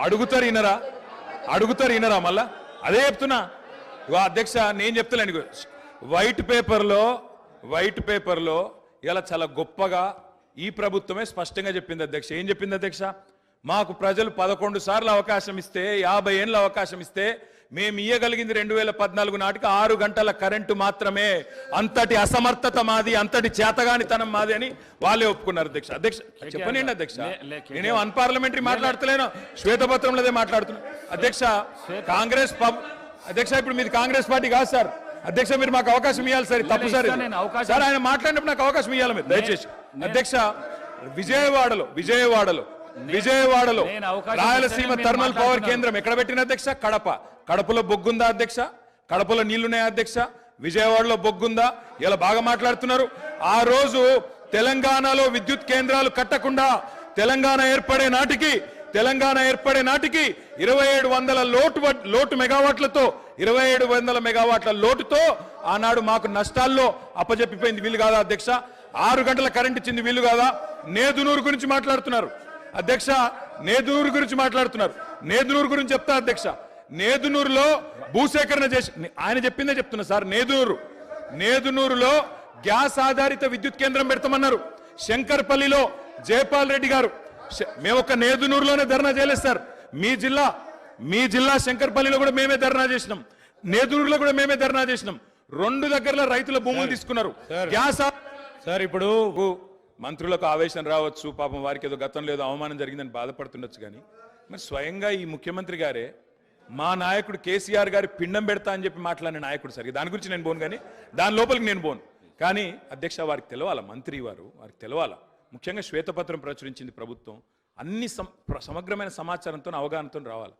అడుగుతారు ఇనరా మళ్ళా అదే చెప్తున్నా అధ్యక్ష నేను చెప్తాను వైట్ పేపర్లో ఇలా చాలా గొప్పగా ఈ ప్రభుత్వమే స్పష్టంగా చెప్పింది అధ్యక్ష. ఏం చెప్పింది అధ్యక్ష? మాకు ప్రజలు 11 సార్లు అవకాశం ఇస్తే 50 ఏళ్ళ అవకాశం ఇస్తే మేము ఇయ్యగలిగింది 2014 నాటికి 6 గంటల కరెంటు మాత్రమే. అంతటి అసమర్థత మాది, అంతటి చేతగానితనం మాది అని వాళ్ళే ఒప్పుకున్నారు అధ్యక్ష. చెప్పనండి అధ్యక్ష, నేనేం అన్పార్లమెంటరీ మాట్లాడతలేను, శ్వేతపత్రంలోదే మాట్లాడుతున్నా అధ్యక్ష. కాంగ్రెస్ అధ్యక్ష ఇప్పుడు మీది కాంగ్రెస్ పార్టీ కాదు సార్ అధ్యక్ష, మీరు మాకు అవకాశం ఇవ్వాలి సార్. తప్పు సార్ సార్, ఆయన మాట్లాడినప్పుడు నాకు అవకాశం ఇవ్వాలి మీరు దయచేసి అధ్యక్ష. విజయవాడలో రాయలసీమ థర్మల్ పవర్ కేంద్రం ఎక్కడ పెట్టిన అధ్యక్ష? కడపలో బొగ్గుందా అధ్యక్ష? కడపలో నీళ్లున్నాయా అధ్యక్ష? విజయవాడలో బొగ్గుందా? ఇలా బాగా మాట్లాడుతున్నారు. ఆ రోజు తెలంగాణలో విద్యుత్ కేంద్రాలు కట్టకుండా తెలంగాణ ఏర్పడే నాటికి 2700 లోటు మెగావాట్లతో 2700 మెగావాట్ల లోటుతో ఆనాడు మాకు నష్టాల్లో అప్పజెప్పిపోయింది. వీలు కాదా అధ్యక్ష? 6 గంటల కరెంట్ ఇచ్చింది వీలు కాదా? నేదునూరు గురించి మాట్లాడుతున్నారు అధ్యక్ష, నేదునూరు గురించి చెప్తా అధ్యక్ష. నేదునూరులో భూసేకరణ చేసి ఆయన చెప్పిందే చెప్తున్నా సార్. నేదునూరులో గ్యాస్ ఆధారిత విద్యుత్ కేంద్రం పెడతామన్నారు. శంకర్పల్లిలో జయపాల్ రెడ్డి గారు, మేము ఒక నేదునూరులోనే ధర్నా చేయలేదు సార్. మీ జిల్లా శంకర్పల్లిలో కూడా మేమే ధర్నా చేసినాం, నేదునూరులో కూడా మేమే ధర్నా చేసినాం. 2 దగ్గరలో రైతుల భూములు తీసుకున్నారు. గ్యాస్ సార్ ఇప్పుడు మంత్రులకు ఆవేశం రావచ్చు, పాపం వారికి ఏదో గతంలో ఏదో అవమానం జరిగిందని బాధపడుతుండొచ్చు. కానీ మరి స్వయంగా ఈ ముఖ్యమంత్రి గారే మా నాయకుడు కేసీఆర్ గారి పిండం పెడతా అని చెప్పి మాట్లాడిన నాయకుడు సార్. దాని గురించి నేను పోను, కానీ దాని లోపలికి నేను పోను. కానీ అధ్యక్ష వారికి తెలవాలా, మంత్రి వారికి తెలవాలా. ముఖ్యంగా శ్వేతపత్రం ప్రచురించింది ప్రభుత్వం, అన్ని సమగ్రమైన సమాచారంతో అవగాహనతో రావాలి.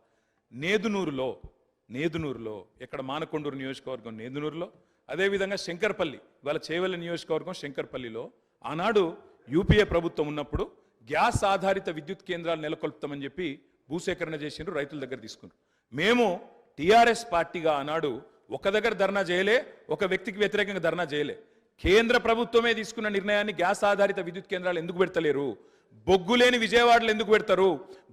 నేదునూరులో ఎక్కడ మానకొండూరు నియోజకవర్గం నేదునూరులో, అదేవిధంగా శంకర్పల్లి ఇవాళ చేవెళ్ళ నియోజకవర్గం శంకర్పల్లిలో ఆనాడు యూపీఏ ప్రభుత్వం ఉన్నప్పుడు గ్యాస్ ఆధారిత విద్యుత్ కేంద్రాలు నెలకొల్పుతామని చెప్పి భూసేకరణ చేసిండ్రు, రైతుల దగ్గర తీసుకున్నారు. మేము టీఆర్ఎస్ పార్టీగా ఆనాడు ఒక దగ్గర ధర్నా చేయలే, ఒక వ్యక్తికి వ్యతిరేకంగా ధర్నా చేయలే. కేంద్ర ప్రభుత్వమే తీసుకున్న నిర్ణయాన్ని గ్యాస్ ఆధారిత విద్యుత్ కేంద్రాలు ఎందుకు పెడతలేరు? బొగ్గు లేని విజయవాడలో ఎందుకు పెడతారు?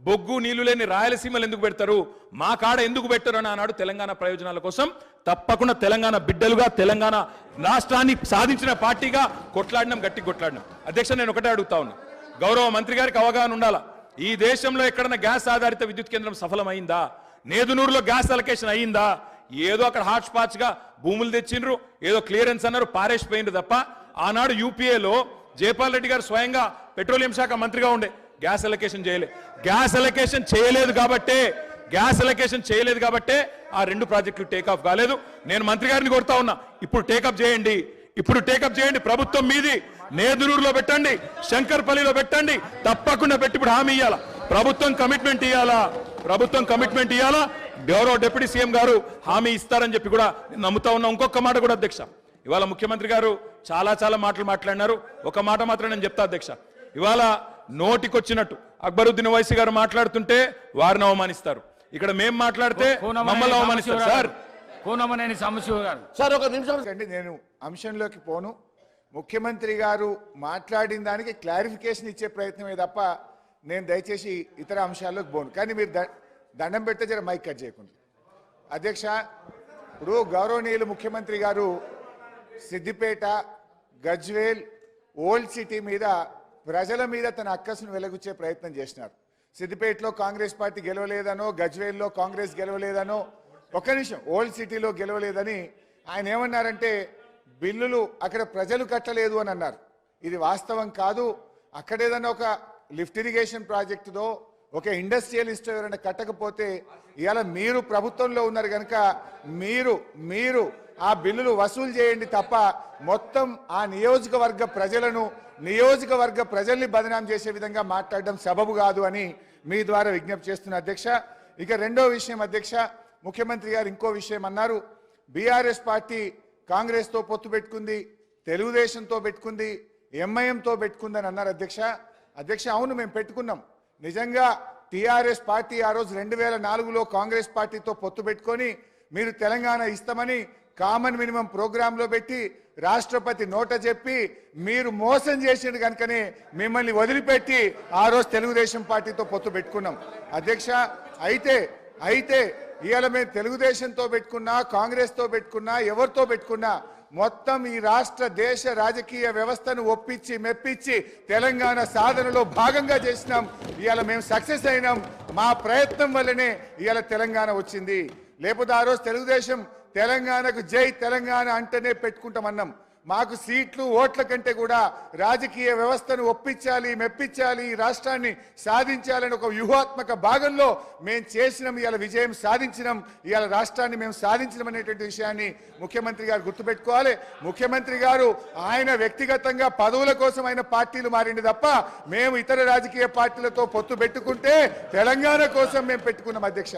బొగ్గు నీళ్లు లేని రాయలసీమలు ఎందుకు పెడతారు? మా కాడ ఎందుకు పెట్టరు అని ఆనాడు తెలంగాణ ప్రయోజనాల కోసం తప్పకుండా తెలంగాణ బిడ్డలుగా తెలంగాణ రాష్ట్రాన్ని సాధించిన పార్టీగా గట్టి కొట్లాడినాం అధ్యక్ష. నేను ఒకటే అడుగుతా ఉన్నా, గౌరవ మంత్రి గారికి అవగాహన ఉండాలా. ఈ దేశంలో ఎక్కడన్నా గ్యాస్ ఆధారిత విద్యుత్ కేంద్రం సఫలమైందా? నేదునూరులో గ్యాస్ అలొకేషన్ అయ్యిందా? ఏదో అక్కడ హాట్ స్పాట్స్ గా భూములు తెచ్చిండ్రు, ఏదో క్లియరెన్స్ అన్నారు, పారేసిపోయిండ్రు తప్ప ఆనాడు యూపీఏలో జయపాల్ రెడ్డి గారు స్వయంగా పెట్రోలియం శాఖ మంత్రిగా ఉండే గ్యాస్ అలొకేషన్ చేయలే. గ్యాస్ అలొకేషన్ చేయలేదు కాబట్టే ఆ 2 ప్రాజెక్టులు టేకాఫ్ కాలేదు. నేను మంత్రి గారిని కోరుతా ఉన్నా, ఇప్పుడు టేకప్ చేయండి, ప్రభుత్వం మీది. నేదునూరులో పెట్టండి, శంకర్పల్లిలో పెట్టండి, తప్పకుండా పెట్టి ఇప్పుడు హామీ ఇవ్వాలా. ప్రభుత్వం కమిట్మెంట్ ఇవ్వాలా. గౌరవ డిప్యూటీ సీఎం గారు హామీ ఇస్తారని చెప్పి కూడా నేను నమ్ముతా ఉన్నా. ఇంకొక మాట కూడా అధ్యక్ష, ఇవాళ ముఖ్యమంత్రి గారు చాలా మాటలు మాట్లాడినారు. ఒక మాట మాత్రం నేను చెప్తా అధ్యక్ష. ఇవాళ నోటికొచ్చినట్టు అక్బరుద్దీన్ ఓవైసీ గారు మాట్లాడుతుంటే వారిని అవమానిస్తారు, ఇక్కడ మేము మాట్లాడితే మమ్మల్ని అవమానిస్తారు సార్. సార్ ఒక నిమిషం అండి, నేను అంశంలోకి పోను. ముఖ్యమంత్రి గారు మాట్లాడిన దానికి క్లారిఫికేషన్ ఇచ్చే ప్రయత్నమే తప్ప నేను దయచేసి ఇతర అంశాల్లోకి పోను. కానీ మీరు దండం పెడితే జర మైక్ కట్ చేయకుండా. అధ్యక్ష, ఇప్పుడు గౌరవనీయులు ముఖ్యమంత్రి గారు సిద్దిపేట, గజ్వేల్, ఓల్డ్ సిటీ మీద ప్రజల మీద తన అక్కసును వెలగుచ్చే ప్రయత్నం చేసినారు. సిద్దిపేటలో కాంగ్రెస్ పార్టీ గెలవలేదనో, గజ్వేల్లో కాంగ్రెస్ గెలవలేదనో, ఒక్క నిమిషం, ఓల్డ్ సిటీలో గెలవలేదని ఆయన ఏమన్నారంటే బిల్లులు అక్కడ ప్రజలు కట్టలేదు అని అన్నారు. ఇది వాస్తవం కాదు. అక్కడ ఏదన్నా ఒక లిఫ్ట్ ఇరిగేషన్ ప్రాజెక్టుదో ఒక ఇండస్ట్రియలిస్ట్ ఎవరైనా కట్టకపోతే ఇవాళ మీరు ప్రభుత్వంలో ఉన్నారు కనుక మీరు ఆ బిల్లులు వసూలు చేయండి తప్ప మొత్తం ఆ నియోజకవర్గ ప్రజల్ని బదనాం చేసే విధంగా మాట్లాడడం సబబు కాదు అని మీ ద్వారా విజ్ఞప్తి చేస్తున్న అధ్యక్ష. ఇక రెండో విషయం అధ్యక్ష, ముఖ్యమంత్రి గారు ఇంకో విషయం అన్నారు. బీఆర్ఎస్ పార్టీ కాంగ్రెస్తో పొత్తు పెట్టుకుంది, తెలుగుదేశంతో పెట్టుకుంది, ఎంఐఎంతో పెట్టుకుందని అన్నారు అధ్యక్ష. అవును, మేము పెట్టుకున్నాం. నిజంగా టీఆర్ఎస్ పార్టీ ఆ రోజు 2004లో కాంగ్రెస్ పార్టీతో పొత్తు పెట్టుకొని మీరు తెలంగాణ ఇస్తామని కామన్ మినిమం ప్రోగ్రాంలో పెట్టి రాష్ట్రపతి నోట చెప్పి మీరు మోసం చేసిండు కనుకనే మిమ్మల్ని వదిలిపెట్టి ఆ రోజు తెలుగుదేశం పార్టీతో పొత్తు పెట్టుకున్నాం అధ్యక్ష. అయితే ఇవాళ మేము తెలుగుదేశంతో పెట్టుకున్నా, కాంగ్రెస్తో పెట్టుకున్నా, ఎవరితో పెట్టుకున్నా మొత్తం ఈ రాష్ట్ర దేశ రాజకీయ వ్యవస్థను ఒప్పించి మెప్పించి తెలంగాణ సాధనలో భాగంగా చేసినాం. ఇవాళ మేము సక్సెస్ అయినాం. మా ప్రయత్నం వల్లనే ఇవాళ తెలంగాణ వచ్చింది. లేకపోతే ఆ రోజు తెలుగుదేశం తెలంగాణకు జై తెలంగాణ అంటేనే పెట్టుకుంటామన్నాం. మాకు సీట్లు ఓట్ల కంటే కూడా రాజకీయ వ్యవస్థను ఒప్పించాలి, మెప్పించాలి, ఈ రాష్ట్రాన్ని సాధించాలని ఒక వ్యూహాత్మక భాగంలో మేము చేసినాం. ఇవాళ విజయం సాధించినాం. ఇవాళ రాష్ట్రాన్ని మేము సాధించడం అనేటువంటి విషయాన్ని ముఖ్యమంత్రి గారు గుర్తుపెట్టుకోవాలి. ముఖ్యమంత్రి గారు ఆయన వ్యక్తిగతంగా పదవుల కోసం ఆయన పార్టీలు మారింది తప్ప మేము ఇతర రాజకీయ పార్టీలతో పొత్తు పెట్టుకుంటే తెలంగాణ కోసం మేము పెట్టుకున్నాం అధ్యక్ష.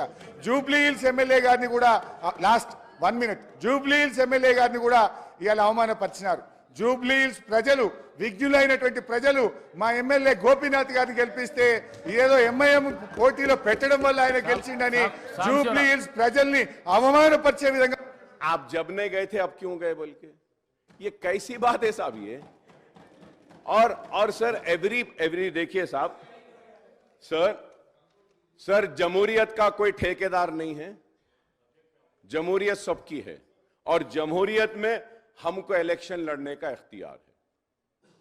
జూబ్లీ హిల్స్ ఎమ్మెల్యే గారిని కూడా last 1 minute Jubilee hills MLA గారిని కూడా ఇవాళ అవమానపరిచినారు. జూబ్లీ హిల్స్ ప్రజలు, విజ్ఞులైనటువంటి ప్రజలు మా ఎమ్మెల్యే గోపీనాథ్ గారిని గెలిపిస్తే ఏదో ఎంఐఎం పోటీలో పెట్టడం వల్ల ఆయన గెలిచిండని జూబ్లీ హిల్స్ ప్రజల్ని అవమానపరిచే విధంగా. आप जब नहीं गए थे अब क्यों गए बोल के, ये कैसी बात है साहब ये? और सर एवरी देखिए साहब, सर जमहूरियत का कोई ठेकेदार नहीं है, जमहूरियत सबकी है और जमहूरियत में हमको इलेक्शन लड़ने का इख्तियार है।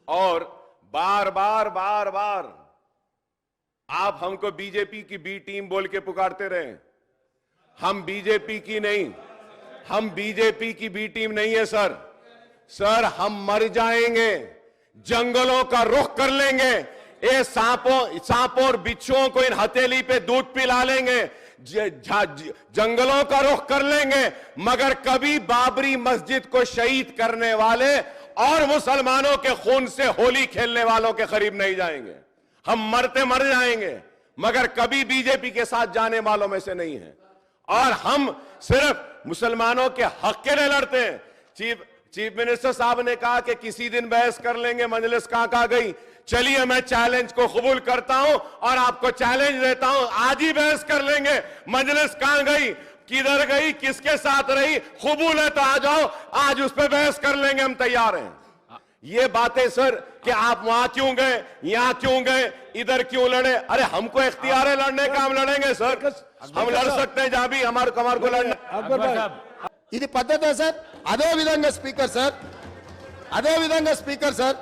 और बार बार आप हमको बीजेपी की बी टीम बोल के पुकारते रहे। हम बीजेपी की नहीं, हम बीजेपी की बी टीम नहीं है सर हम मर जाएंगे, जंगलों का रुख कर लेंगे, ये सांपों और बिच्छुओं को इन हथेली पे दूध पिला लेंगे, जंगलों का रुख कर लेंगे, मगर कभी बाबरी मस्जिद को शहीद करने वाले और मुसलमानों के खून से होली खेलने वालों के करीब नहीं जाएंगे। हम मरते मर जाएंगे मगर कभी बीजेपी के साथ जाने वालों में से नहीं है। और हम सिर्फ मुसलमानों के हक के लिए लड़ते हैं। चीफ मिनिस्टर साहब ने कहा कि किसी दिन बहस कर लेंगे, मजलिस कहां गई? चलिए मैं चैलेंज को कबूल करता हूं और आपको चैलेंज देता हूं, आज ही बहस कर लेंगे। मजलिस कहां गई, किधर गई, किसके साथ रही? कबूल है तो आ जाओ, आज उस पर बहस कर लेंगे, हम तैयार हैं। ये बातें सर कि आप वहां क्यों गए, यहां क्यों गए, इधर क्यों लड़े? अरे हमको इख्तियार है लड़ने का, हम लड़ेंगे सर, हम लड़ सकते हैं जहां भी हमारे को लड़ना। ఇది పద్ధతే సార్? అదే విధంగా స్పీకర్ సార్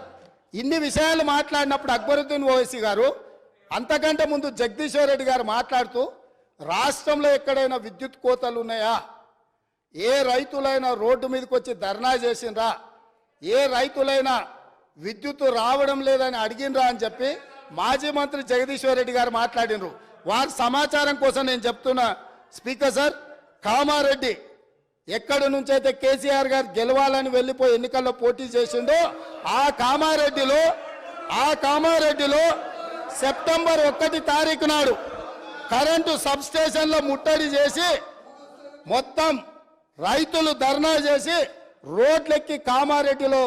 ఇన్ని విషయాలు మాట్లాడినప్పుడు అక్బరుద్దీన్ ఓవైసీ గారు, అంతకంటే ముందు జగదీశ్వర్ రెడ్డి గారు మాట్లాడుతూ రాష్ట్రంలో ఎక్కడైనా విద్యుత్ కోతలు ఉన్నాయా, ఏ రైతులైనా రోడ్డు మీదకి వచ్చి ధర్నా చేసిండ్రా, ఏ రైతులైనా విద్యుత్ రావడం లేదని అడిగినరా అని చెప్పి మాజీ మంత్రి జగదీశ్వర్ రెడ్డి గారు మాట్లాడినరు. వారి సమాచారం కోసం నేను చెప్తున్నా స్పీకర్ సార్, కామారెడ్డి ఎక్కడి నుంచి అయితే కేసీఆర్ గారు గెలవాలని వెళ్ళిపోయి ఎన్నికల్లో పోటీ చేసిండో ఆ కామారెడ్డిలో సెప్టెంబర్ 1 తారీఖు నాడు కరెంటు సబ్ స్టేషన్లో ముట్టడి చేసి మొత్తం రైతులు ధర్నా చేసి రోడ్లెక్కి కామారెడ్డిలో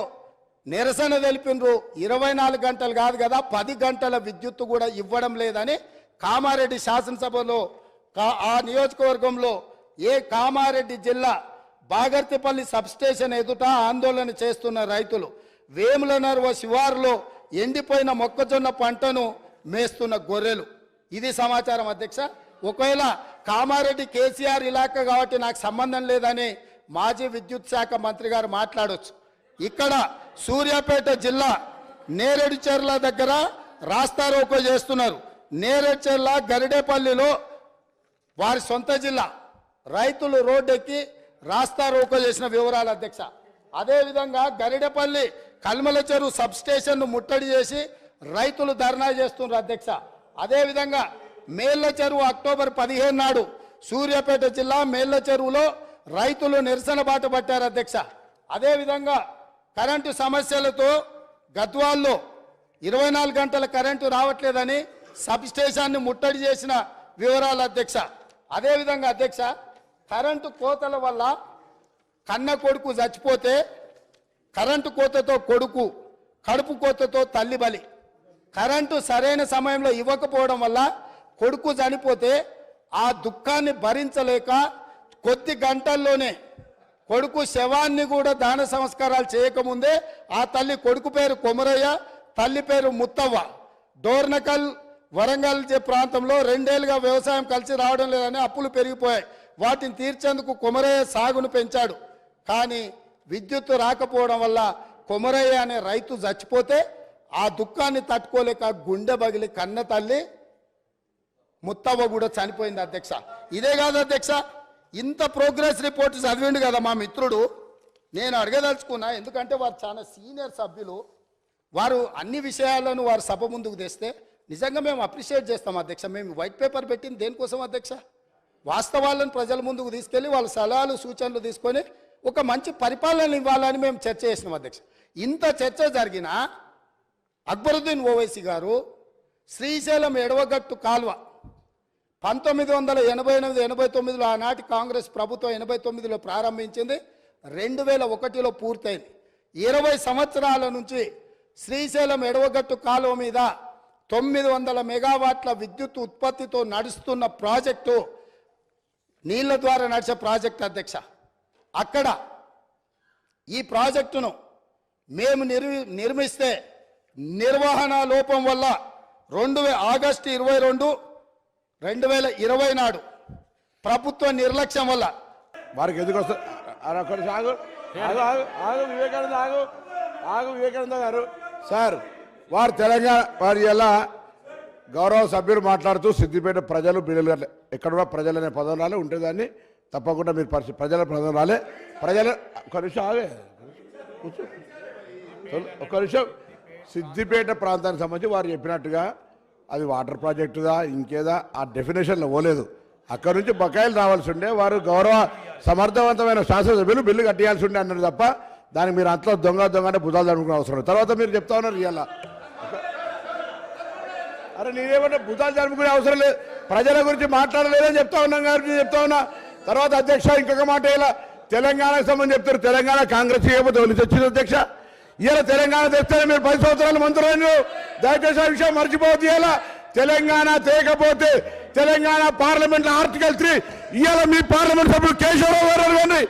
నిరసన తెలిపినరు. 24 గంటలు కాదు కదా, 10 గంటల విద్యుత్తు కూడా ఇవ్వడం లేదని కామారెడ్డి శాసనసభలో ఆ నియోజకవర్గంలో కామారెడ్డి జిల్లా బాగర్తిపల్లి సబ్స్టేషన్ ఎదుట ఆందోళన చేస్తున్న రైతులు, వేములనర్వ శివారులో ఎండిపోయిన మొక్కజొన్న పంటను మేస్తున్న గొర్రెలు. ఇది సమాచారం అధ్యక్ష. ఒకవేళ కామారెడ్డి కేసీఆర్ ఇలాకా కాబట్టి నాకు సంబంధం లేదని మాజీ విద్యుత్ శాఖ మంత్రి గారు మాట్లాడొచ్చు. ఇక్కడ సూర్యాపేట జిల్లా నేరేడుచెర్ల దగ్గర రాస్తారోకో చేస్తున్నారు. నేరేడుచెర్ల గరిడేపల్లిలో వారి సొంత జిల్లా రైతులు రోడ్డెక్కి రాస్తారోకో చేసిన వివరాలు అధ్యక్ష. అదేవిధంగా గరిడేపల్లి కల్మల చెరువు సబ్ స్టేషన్ను ముట్టడి చేసి రైతులు ధర్నా చేస్తున్నారు అధ్యక్ష. అదేవిధంగా మేళ్ల చెరువు అక్టోబర్ 15 నాడు సూర్యాపేట జిల్లా మేళ్ల చెరువులో రైతులు నిరసన బాట పట్టారు అధ్యక్ష. అదేవిధంగా కరెంటు సమస్యలతో గద్వాల్లో 24 గంటల కరెంటు రావట్లేదని సబ్ స్టేషన్ని ముట్టడి చేసిన వివరాలు అధ్యక్ష. అదేవిధంగా అధ్యక్ష, కరెంటు కోతల వల్ల కన్న కొడుకు చచ్చిపోతే కరెంటు కోతతో కొడుకు, కడుపు కోతతో తల్లి బలి. కరెంటు సరైన సమయంలో ఇవ్వకపోవడం వల్ల కొడుకు చనిపోతే ఆ దుఃఖాన్ని భరించలేక కొడుకు శవాన్ని కూడా దాన సంస్కారాలు చేయకముందే ఆ తల్లి కొడుకు పేరు కొమరయ్య, తల్లి పేరు ముత్తవ్వ. డోర్నకల్ వరంగల్ ప్రాంతంలో 2 ఏళ్లుగా వ్యవసాయం కలిసి రావడం లేదని అప్పులు పెరిగిపోయాయి. వాటిని తీర్చేందుకు కొమరయ్య సాగును పెంచాడు. కానీ విద్యుత్తు రాకపోవడం వల్ల కొమరయ్య అనే రైతు చచ్చిపోతే ఆ దుఃఖాన్ని తట్టుకోలేక గుండె బగిలి కన్న తల్లి ముత్తవ్వ కూడా చనిపోయింది అధ్యక్ష. ఇదే కాదు అధ్యక్ష, ఇంత ప్రోగ్రెస్ రిపోర్ట్ చదివిండు కదా మా మిత్రుడు. నేను అడగదలుచుకున్నా, ఎందుకంటే వారు చాలా సీనియర్ సభ్యులు, వారు అన్ని విషయాలను వారు సభ ముందుకు తెస్తే నిజంగా మేము అప్రిషియేట్ చేస్తాం అధ్యక్ష. మేము వైట్ పేపర్ పెట్టింది దేనికోసం అధ్యక్ష? వాస్తవాలను ప్రజల ముందుకు తీసుకెళ్లి వాళ్ళ సలహాలు సూచనలు తీసుకొని ఒక మంచి పరిపాలన ఇవ్వాలని మేము చర్చ చేసినాం అధ్యక్ష. ఇంత చర్చ జరిగినా అక్బరుద్దీన్ ఓవైసీ గారు శ్రీశైలం ఎడవగట్టు కాల్వ 1988-89లో ఆనాటి కాంగ్రెస్ ప్రభుత్వం 89లో ప్రారంభించింది, 2001లో పూర్తయింది. 20 సంవత్సరాల నుంచి శ్రీశైలం ఎడవగట్టు కాలువ మీద 900 మెగావాట్ల విద్యుత్ ఉత్పత్తితో నడుస్తున్న ప్రాజెక్టు నీళ్ల ద్వారా నడిచే ప్రాజెక్టు అధ్యక్ష. అక్కడ ఈ ప్రాజెక్టును మేము నిర్మిస్తే నిర్వహణ లోపం వల్ల ఆగస్టు 22, 2020 నాడు ప్రభుత్వ నిర్లక్ష్యం వల్ల వారికి ఎందుకు వస్తుంది? వివేకానంద గారు సార్, వారు తెలంగాణ వారి ఎలా గౌరవ సభ్యులు మాట్లాడుతూ సిద్దిపేట ప్రజలు బిల్లులు ఎక్కడ కూడా ప్రజలనే పదం రాలే ఉంటేదాన్ని తప్పకుండా మీరు ప్రజల పదం రాలే. ప్రజలు ఒక నిమిషం ఆగే, ఒక నిమిషం. సిద్దిపేట ప్రాంతానికి సంబంధించి వారు చెప్పినట్టుగా అది వాటర్ ప్రాజెక్టుదా ఇంకేదా ఆ డెఫినేషన్లో పోలేదు. అక్కడ నుంచి బకాయిలు రావాల్సి ఉండే, వారు గౌరవ సమర్థవంతమైన శాసనసభ్యులు బిల్లు కట్టేయాల్సి ఉండే అన్నారు తప్ప దానికి మీరు అంతలో దొంగ అంటే భుజాలు జరుపుకునే అవసరం. తర్వాత మీరు చెప్తా ఉన్నారు ఇవాళ, అరే నేనేమన్నా భుజాలు జరుపుకునే అవసరం లేదు, ప్రజల గురించి మాట్లాడలేదని చెప్తా ఉన్నాం గారు చెప్తా ఉన్నా. తర్వాత అధ్యక్ష ఇంకొక మాట, ఇలా తెలంగాణకు సంబంధించి చెప్తారు, తెలంగాణ కాంగ్రెస్ చేయకపోతే వదిలి వచ్చింది అధ్యక్ష. ఇలా తెలంగాణ తెస్తేనే మీరు 10 సంవత్సరాలు మంత్రులు, దయచేసి ఆ విషయం మర్చిపోవద్దు. ఇలా తెలంగాణ తేకపోతే తెలంగాణ పార్లమెంట్ ఆర్టికల్ 3 ఇవాళ మీ పార్లమెంట్ సభ్యులు కేశవరావు గారు కానీ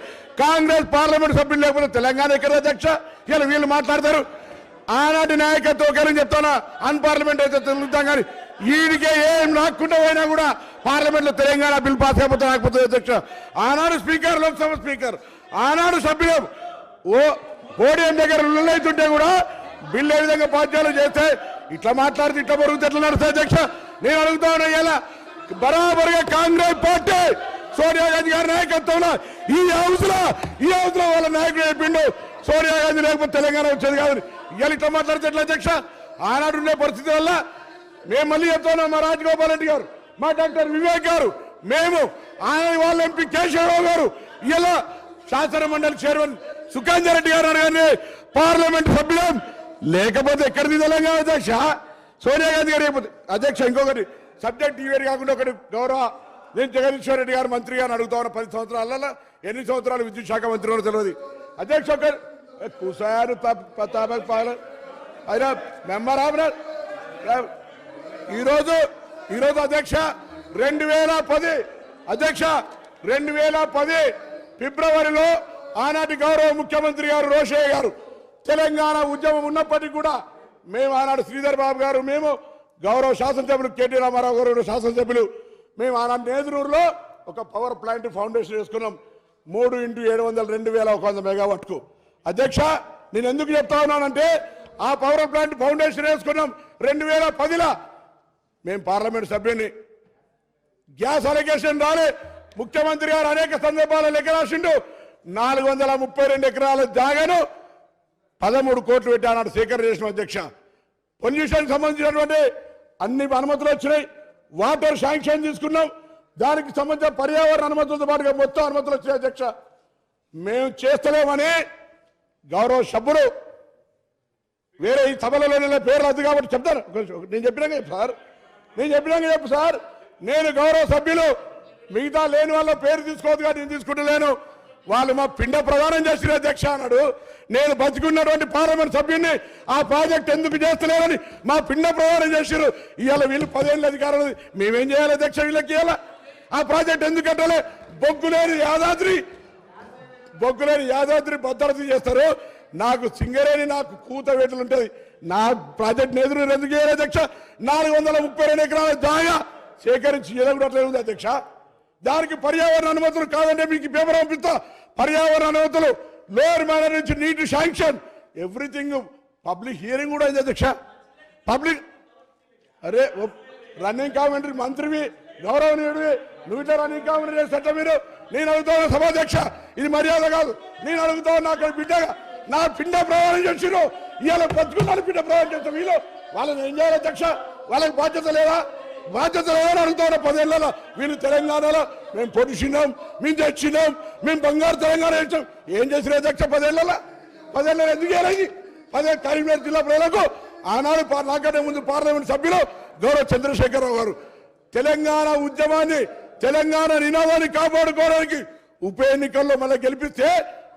కాంగ్రెస్ పార్లమెంట్ సభ్యులు లేకపోతే తెలంగాణ ఎక్కడ అధ్యక్ష? ఇలా వీళ్ళు మాట్లాడతారు. ఆనాటి నాయకత్వం ఒకరని చెప్తానా, అన్పార్లమెంట్ అయితే తెలుగుతాం కానీ వీడికే ఏం రాకుండా పోయినా కూడా పార్లమెంట్లో తెలంగాణ బిల్ పాస్ అయిపోతే రాకపోతుంది అధ్యక్ష. ఆనాడు స్పీకర్, లోక్సభ స్పీకర్, ఆనాడు సభ్యులు పోడియం దగ్గర లొల్లైతుంటే కూడా బిల్లు ఏ విధంగా బాధ్యాలు చేస్తే ఇట్లా మాట్లాడితే ఇట్లా బరుగుతే ఎట్లా నడుస్తాయి అధ్యక్ష? నేను అడుగుతా ఉన్నా, ఇలా బరాబరుగా కాంగ్రెస్ పార్టీ సోనియా గాంధీ గారి నాయకత్వంలో ఈ హౌస్ లో వాళ్ళ నాయకుడు చెప్పిండు సోనియా గాంధీ లేకపోతే తెలంగాణ వచ్చేది కాదు. ఇవాళ ఇట్లా మాట్లాడితే ఎట్లా అధ్యక్ష? ఆనాడు ఉండే పరిస్థితి వల్ల మేము మళ్ళీ చెప్తా ఉన్నాం, మా రాజగోపాల్ రెడ్డి గారు, మా డాక్టర్ వివేక్ గారు, మేము ఆయన వాళ్ళ ఎంపీ కేశవరావు గారు, ఇలా శాసన మండలి చైర్మన్ సుఖేందర్ రెడ్డి గారు అనగానే పార్లమెంట్ సభ్యులం లేకపోతే ఎక్కడిది తెలంగాణ అధ్యక్ష? సోనియా గాంధీ గారు లేకపోతే అధ్యక్ష. ఇంకొకటి సబ్జెక్ట్ ఇవేరు కాకుండా ఒకటి, గౌరవ నేను జగదీశ్వర్ రెడ్డి గారు మంత్రి గారిని అడుగుతా ఉన్నా, 10 సంవత్సరాలలో ఎన్ని సంవత్సరాలు విద్యుత్ శాఖ మంత్రి వారు తెలియదు అధ్యక్ష. కుసారు అయినా మెంబర్ ఆఫ్ ఈరోజు అధ్యక్ష 2010 అధ్యక్ష 2010 ఫిబ్రవరిలో ఆనాటి గౌరవ ముఖ్యమంత్రి గారు రోషయ్య గారు తెలంగాణ ఉద్యమం ఉన్నప్పటికీ కూడా మేము ఆనాడు శ్రీధర్ బాబు గారు, మేము గౌరవ శాసనసభ్యులు కేటీ రామారావు గారు శాసనసభ్యులు, మేము ఆనాడు నేదురూరులో ఒక పవర్ ప్లాంట్ ఫౌండేషన్ వేసుకున్నాం 3x700 2100 మెగావాట్కు. అధ్యక్ష నేను ఎందుకు చెప్తా ఉన్నానంటే ఆ పవర్ ప్లాంట్ ఫౌండేషన్ వేసుకున్నాం 2010లో. మేము పార్లమెంట్ సభ్యుని, గ్యాస్ అలిగేషన్ రాలే, ముఖ్యమంత్రి గారు అనేక సందర్భాల్లో లెక్క రాసిండు, 432 ఎకరాల జాగాను 13 కోట్లు పెట్టి ఆనాడు సేకరణ చేసిన అధ్యక్ష. పొల్యూషన్ సంబంధించినటువంటి అన్ని అనుమతులు వచ్చినాయి, వాటర్ శాంక్షన్ తీసుకున్నాం, దానికి సంబంధించిన పర్యావరణ అనుమతులతో పాటుగా మొత్తం అనుమతులు వచ్చాయి అధ్యక్ష. మేము చేస్తలేమని గౌరవ సభ్యుడు వేరే ఈ సభలలో పేర్లు వద్దు కాబట్టి చెప్తాను. నేను చెప్పినాక చెప్పు సార్, చెప్పు సార్. నేను గౌరవ సభ్యులు మిగతా లేని వాళ్ళ పేరు తీసుకోవద్దు కానీ నేను తీసుకుంటలేను. వాళ్ళు మా పిండ ప్రదానం చేసిన అధ్యక్ష అన్నాడు. నేను బతికున్నటువంటి పార్లమెంట్ సభ్యుడిని ఆ ప్రాజెక్ట్ ఎందుకు చేస్తలేరని మా పిండ ప్రదానం చేశారు. ఇవాళ వీళ్ళు 10 ఏళ్ళ అధికారులు, మేమేం చేయాలి అధ్యక్ష? వీళ్ళకి ఇవాళ ఆ ప్రాజెక్ట్ ఎందుకు కట్టాలి? బొగ్గు లేని యాదాద్రి బొగ్గులేని యాదాద్రి భద్రత చేస్తారు, నాకు సింగరేణి నాకు కూతవేటలు ఉంటుంది. నా ప్రాజెక్ట్ ఎదురు ఎందుకు చేయలేదు అధ్యక్ష? 432 ఎకరాల జాగా సేకరించి ఎదగట్లేదు ఉంది అధ్యక్ష. దానికి పర్యావరణ అనుమతులు కాదంటే మీకు పేపర్ పంపిస్తా. పర్యావరణ అనుమతులు, లోయర్ మైనర్ నుంచి నీటి శాంక్షన్, ఎవ్రీథింగ్ పబ్లిక్ హియరింగ్ కూడా అయింది అధ్యక్ష. పబ్లిక్ అరే రన్నింగ్ కామెంటరీ మంత్రివి, గౌరవనీయుడివి, నువ్వు ఇట్లా రన్నింగ్ కామెంటరీ చేస్తా మీరు? నేను అడుగుతాను సభాధ్యక్ష, ఇది మర్యాద కాదు. నేను అడుగుతాను, నాకు బిడ్డగా నా పిండ ప్రయాణం చేసిరు, ఇవాళ బతుకున్నాను పిండ ప్రయాణం చేస్తాం. వీళ్ళు వాళ్ళని ఏం చేయాలి అధ్యక్ష? వాళ్ళకి బాధ్యత లేదా? బాధ్యత లేదని అడుగుతాను. 10 ఏళ్ళలో వీళ్ళు తెలంగాణలో మేము పొడిచినాం, మేము తెచ్చినాం, మేము బంగారు తెలంగాణ ఇచ్చాం. ఏం చేసిన అధ్యక్ష 10 ఏళ్ళలో? 10 ఏళ్ళలో ఎందుకు చేయాలి? 10 కరీంనగర్ జిల్లా ప్రజలకు ఆనాడు నాకంటే ముందు పార్లమెంట్ సభ్యులు గౌరవ చంద్రశేఖరరావు గారు తెలంగాణ ఉద్యమాన్ని, తెలంగాణ నినాదాన్ని కాపాడుకోవడానికి ఉప ఎన్నికల్లో మళ్ళీ గెలిపిస్తే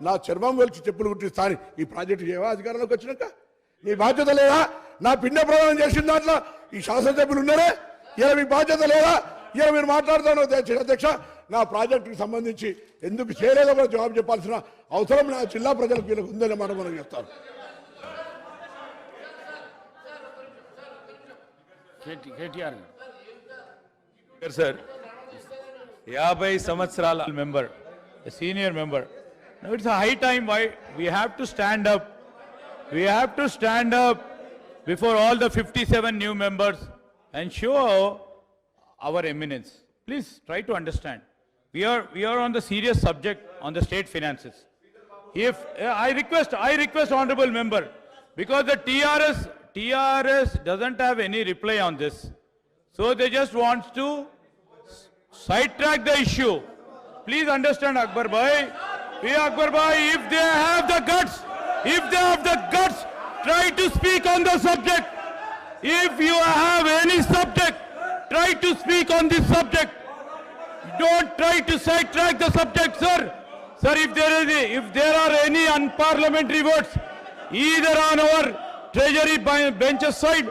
నా చర్మం వెలిచి చెప్పులు కుట్టిస్తాను. ఈ ప్రాజెక్టు చేయవా అధికారంలోకి వచ్చినాక? మీ బాధ్యత లేదా? నా పిండ ప్రదానం చేసిన దాంట్లో ఈ శాసనసభ్యులు ఉన్నారే, ఇలా మీ బాధ్యత లేదా? ఇలా మీరు మాట్లాడుతాను అధ్యక్ష. నా ప్రాజెక్టుకి సంబంధించి ఎందుకు చేయలేదో కూడా జవాబు చెప్పాల్సిన అవసరం నా జిల్లా ప్రజలకు వీళ్ళకి ఉందనే మాట మనం చెప్తాను. సార్ 50 సంవత్సరాల member, senior member. It's a high time why we have to stand up. We have to stand up before all the 57 new members and show our eminence. Please try to understand. We are on the serious subject on the state finances. If I request honorable member, because the TRS doesn't have any reply on this, so they just want to sidetrack the issue. Please understand, Akbar Bhai. Akbar Bhai, if they have the guts, try to speak on the subject. If you have any subject, try to speak on this subject. Don't try to sidetrack the subject, sir. Sir, if there are any unparliamentary words, either on our treasury benches side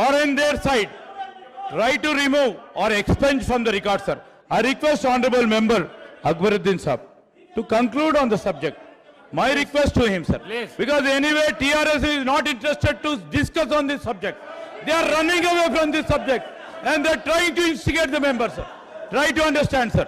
or in their side, try to remove or expunge from the record, sir. I request honorable member Akbaruddin Saab to conclude on the subject. My request to him, sir. Please. Because anyway, TRS is not interested to discuss on this subject. They are running away from this subject and they are trying to instigate the members, sir. Try to understand, sir.